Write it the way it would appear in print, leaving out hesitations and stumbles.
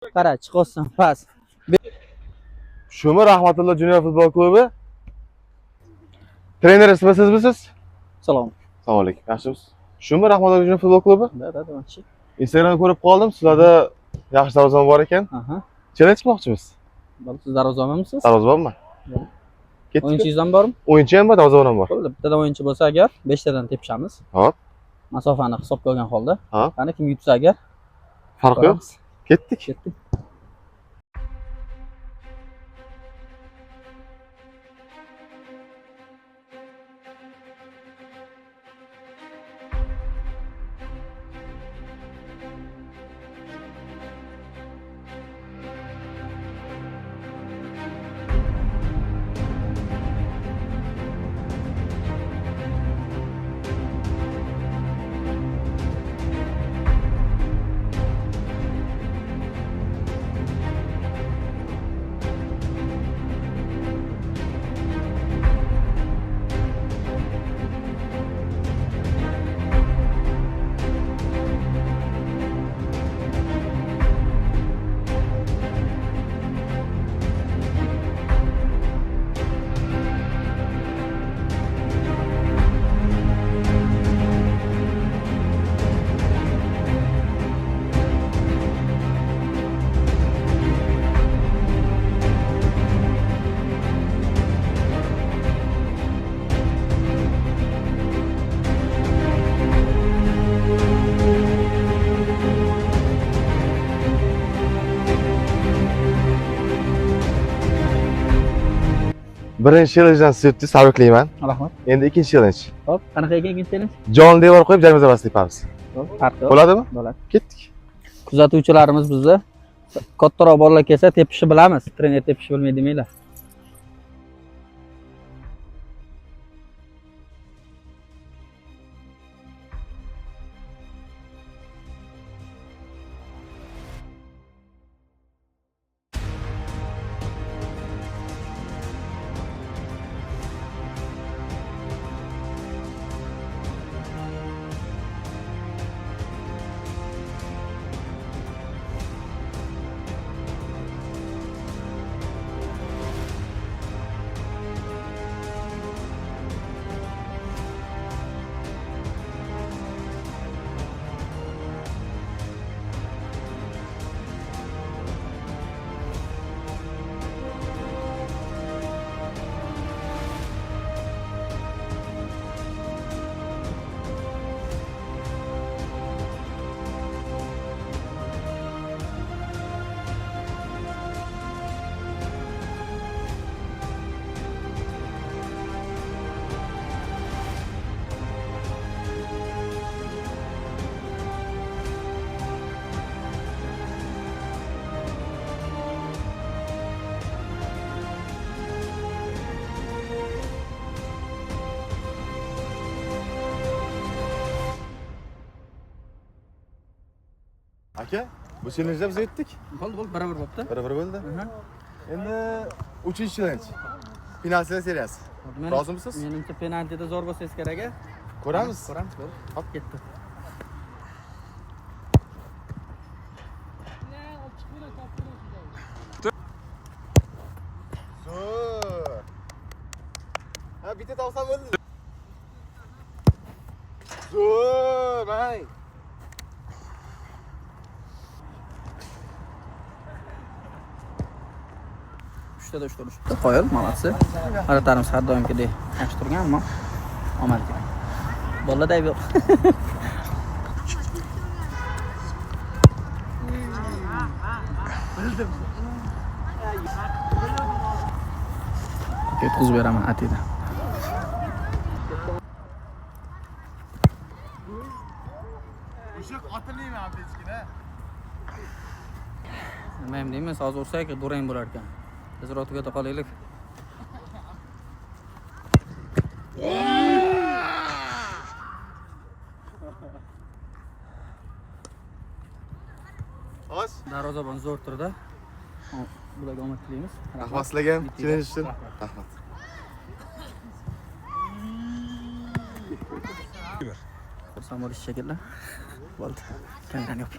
Qara, chiqosin, pas. Shumi Rahmatulloh Junior futbol klubi treneri sizmisiz? Salom. Assalomu alaykum. Yaxshimisiz? Shumi Rahmatulloh Junior futbol klubi? Da, manchi. Instagramda ko'rib qoldim. Sizlarda yaxshi darvozabon bor ekan. Aha. Challenge qilmoqchimiz. Siz darvozabonmisiz? Darvozabonman. Ketdik. O'yinchingiz ham bormi? O'yinchi ham bor, darvozabon ham bor. Bo'ldi. Bittadan o'yinchi bo'lsa agar 5 tadan tepishamiz. Hop. Masofani hisobga olgan holda. Ha. Qani kim yutsa agar Farqi yo'q. Ketdik. ketdik. Birinchi challenge'dan siz yutdingiz, tabriklayman. Rahmat. Endi ikkinchi challenge. Hop, qanaqa ekan ikkinchi challenge? Jon devor qo'yib jarima zarbasi tepamiz. Hop, farqi yo'q. Bo'ladimi? Bo'ladi. Ketdik. Kuzatuvchilarimiz bizni kattaroq bolalar kelsa tepishni bilamiz. Trener tepishni bilmaydi demanglar. Aka, bu challenge'da biz yutdik. Bo'ldi, baravar bo'pti. Bir bo'ldi. Endi 3-challenge. Penaltilar seriyasi. Rozimisiz? Menimcha penaltida zo'r bo'lsangiz kerak-a? Ko'ramiz. Ko'ramiz. Hop, ketdi. Zo'r. Ha, bitta tavsam bo'ldi. Zo'r, mang. Uchtada urishibdi. Qoyil, молодцы. Qaratarimiz har doimgidek yaxshi turgan, ammo omad kerak. Bolada ayb yo'q. Yetkazib beraman atida. Mushuk otilmaymi apechkina? Nima ham deymiz, hozir ursak durang bo'lar ekan. Tezroq tugata qolaylik. Xo'sh, Darvozabon zo'r turdi. Bularga omad tilaymiz. rahmat sizlarga ham challenge uchun. Rahmat. Xursand bo'lish shekilli. Bo'ldi. Kamerani yop.